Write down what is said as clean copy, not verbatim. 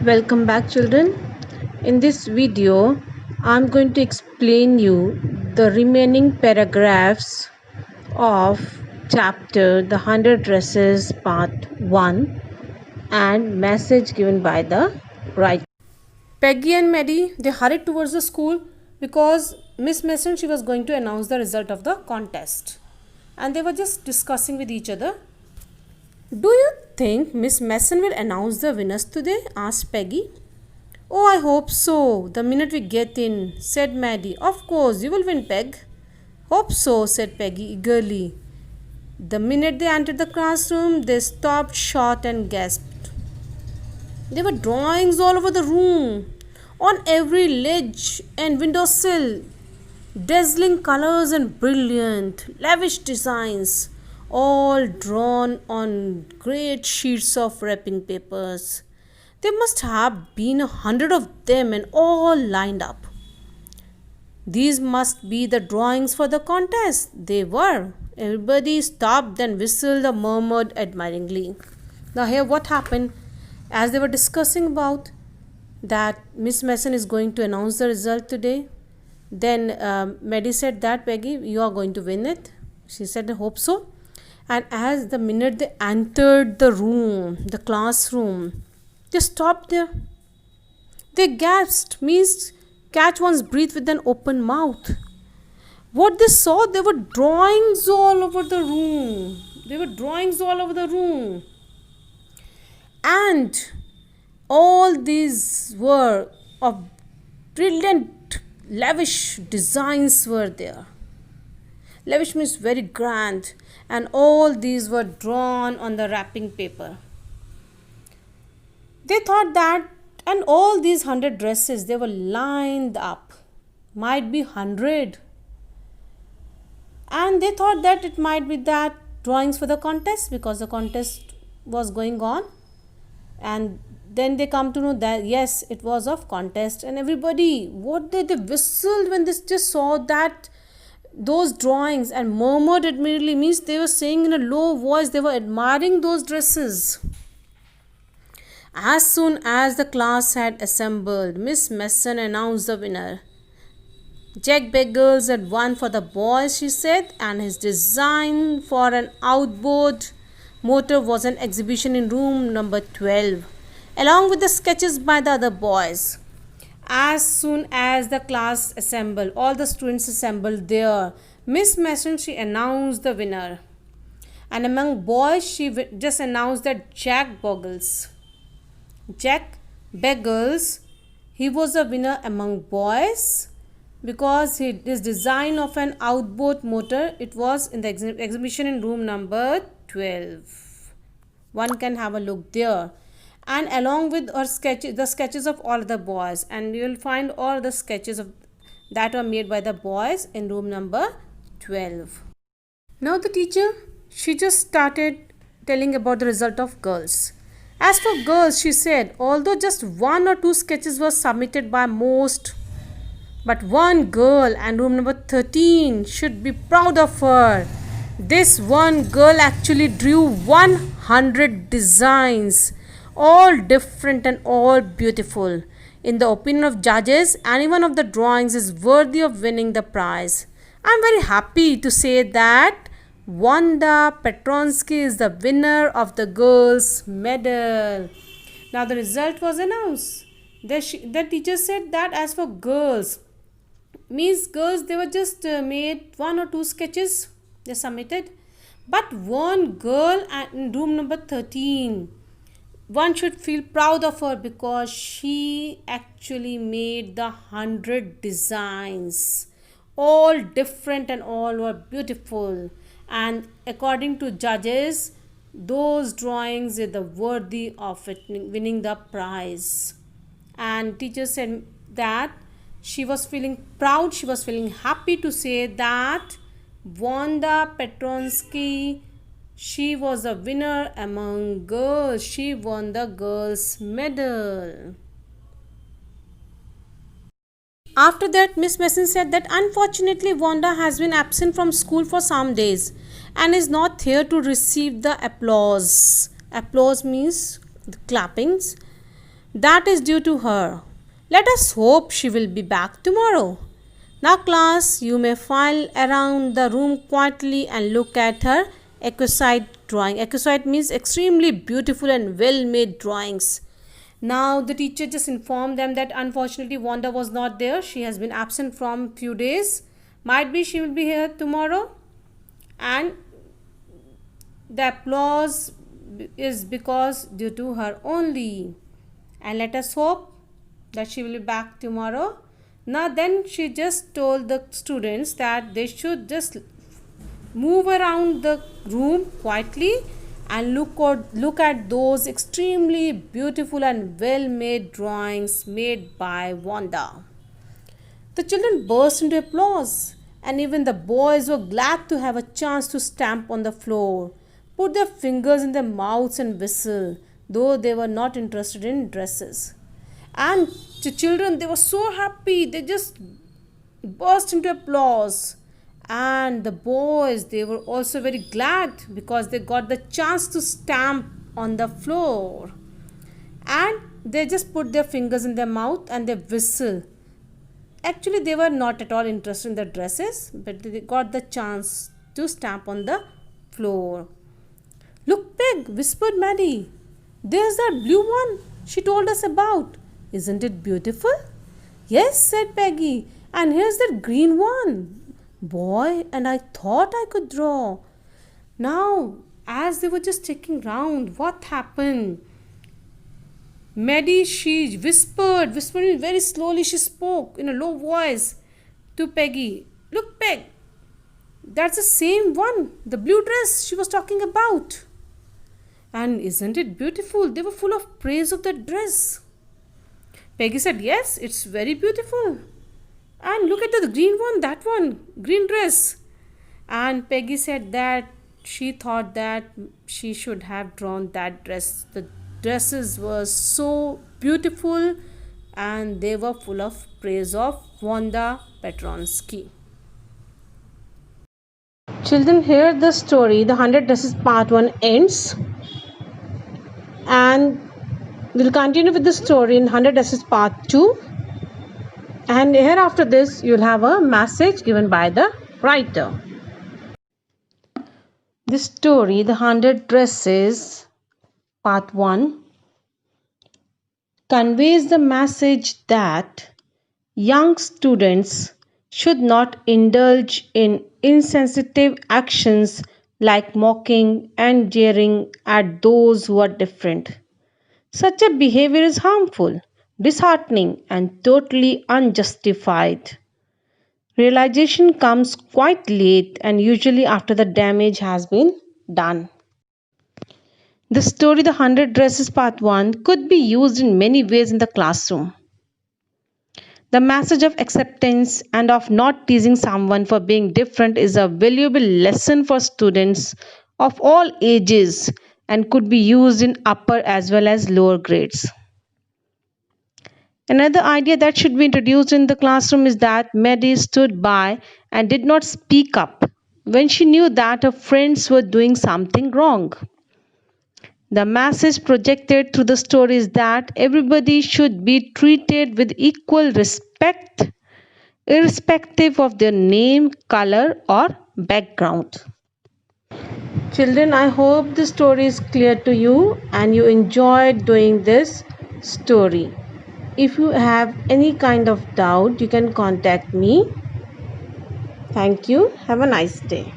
Welcome back, children. In this video I'm going to explain you the remaining paragraphs of chapter The 100 Dresses Part 1 and message given by the writer. Peggy and Maddie, they hurried towards the school because Miss Mason, she was going to announce the result of the contest. And they were just discussing with each other. Do you think Miss Mason will announce the winners today? Asked Peggy. Oh, I hope so. The minute we get in, said Maddie. Of course, you will win, Peg. Hope so, said Peggy eagerly. The minute they entered the classroom, they stopped short and gasped. There were drawings all over the room, on every ledge and windowsill, dazzling colors and brilliant, lavish designs, all drawn on great sheets of wrapping papers. There must have been 100 of them and all lined up. These must be the drawings for the contest. They were. Everybody stopped and whistled or murmured admiringly. Now, here what happened? As they were discussing about that Miss Mason is going to announce the result today, then Maddie said that Peggy, you are going to win it. She said, I hope so. And as the minute they entered the room, the classroom, they stopped there. They gasped, means catch one's breath with an open mouth. What they saw, there were drawings all over the room. There were drawings all over the room. And all these were of brilliant, lavish designs were there. Lavish means very grand, and all these were drawn on the wrapping paper. They thought that, and all these 100 dresses, they were lined up, might be 100. And they thought that it might be that drawings for the contest, because the contest was going on. And then they come to know that yes, it was of contest, and everybody, what did they whistled when they just saw that those drawings and murmured admiringly, means they were saying in a low voice, they were admiring those dresses. As soon as the class had assembled, Miss Mason announced the winner. Jack Beggles had won for the boys, she said, and his design for an outboard motor was an exhibition in room number 12, along with the sketches by the other boys. As soon as the class assembled, all the students assembled there, Miss Mason, she announced the winner. And among boys, she just announced that Jack Beggles, he was a winner among boys because his design of an outboard motor, it was in the exhibition in room number 12. One can have a look there. And along with her the sketches of all the boys, and you will find all the sketches of that were made by the boys in room number 12. Now the teacher, she just started telling about the result of girls. As for girls, she said, although just 1 or 2 sketches were submitted by most, but one girl, and room number 13 should be proud of her. This one girl actually drew 100 designs, all different and all beautiful. In the opinion of judges, any one of the drawings is worthy of winning the prize. I am very happy to say that Wanda Petronsky is the winner of the girls' medal. Now the result was announced. The teacher said that as for girls, means girls, they were just made 1 or 2 sketches they submitted, but one girl in room number 13, one should feel proud of her because she actually made the 100 designs, all different and all were beautiful, and according to judges, those drawings are the worthy of it, winning the prize. And teacher said that she was feeling proud, she was feeling happy to say that Wanda Petronsky, she was a winner among girls. She won the girls' medal. After that, Miss Mason said that unfortunately Wanda has been absent from school for some days and is not here to receive the applause. Applause means the clappings That is due to her. Let us hope she will be back tomorrow. Now, class, you may file around the room quietly and look at her exquisite drawing. Exquisite means extremely beautiful and well made drawings. Now, the teacher just informed them that unfortunately Wanda was not there. She has been absent from few days. Might be she will be here tomorrow. And the applause is because due to her only. And let us hope that she will be back tomorrow. Now then she just told the students that they should just move around the room quietly and look at those extremely beautiful and well made drawings made by Wanda. The children burst into applause, and even the boys were glad to have a chance to stamp on the floor, put their fingers in their mouths and whistle, though they were not interested in dresses. And the children, they were so happy, they just burst into applause. And the boys, they were also very glad because they got the chance to stamp on the floor. And they just put their fingers in their mouth and they whistle. Actually, they were not at all interested in the dresses, but they got the chance to stamp on the floor. Look, Peg, whispered Maddie. There's that blue one she told us about. Isn't it beautiful? Yes, said Peggy. And here's that green one. Boy, and I thought I could draw. Now, as they were just checking round, what happened? Maddie, she whispering very slowly, she spoke in a low voice to Peggy. Look, Peg, that's the same one, the blue dress she was talking about. And isn't it beautiful? They were full of praise of that dress. Peggy said, yes, it's very beautiful. And look at the green one, that one, green dress. And Peggy said that she thought that she should have drawn that dress. The dresses were so beautiful and they were full of praise of Wanda Petronsky. Children, here the story, The 100 Dresses Part 1 ends. And we'll continue with the story in 100 Dresses Part 2. And here after this, you'll have a message given by the writer. This story, The 100 Dresses Part 1, conveys the message that young students should not indulge in insensitive actions like mocking and jeering at those who are different. Such a behavior is harmful, disheartening, and totally unjustified. Realization comes quite late and usually after the damage has been done. The story The 100 Dresses Part 1 could be used in many ways in the classroom. The message of acceptance and of not teasing someone for being different is a valuable lesson for students of all ages and could be used in upper as well as lower grades. Another idea that should be introduced in the classroom is that Maddie stood by and did not speak up when she knew that her friends were doing something wrong. The message projected through the story is that everybody should be treated with equal respect, irrespective of their name, color, or background. Children, I hope the story is clear to you and you enjoyed doing this story. If you have any kind of doubt, you can contact me. Thank you. Have a nice day.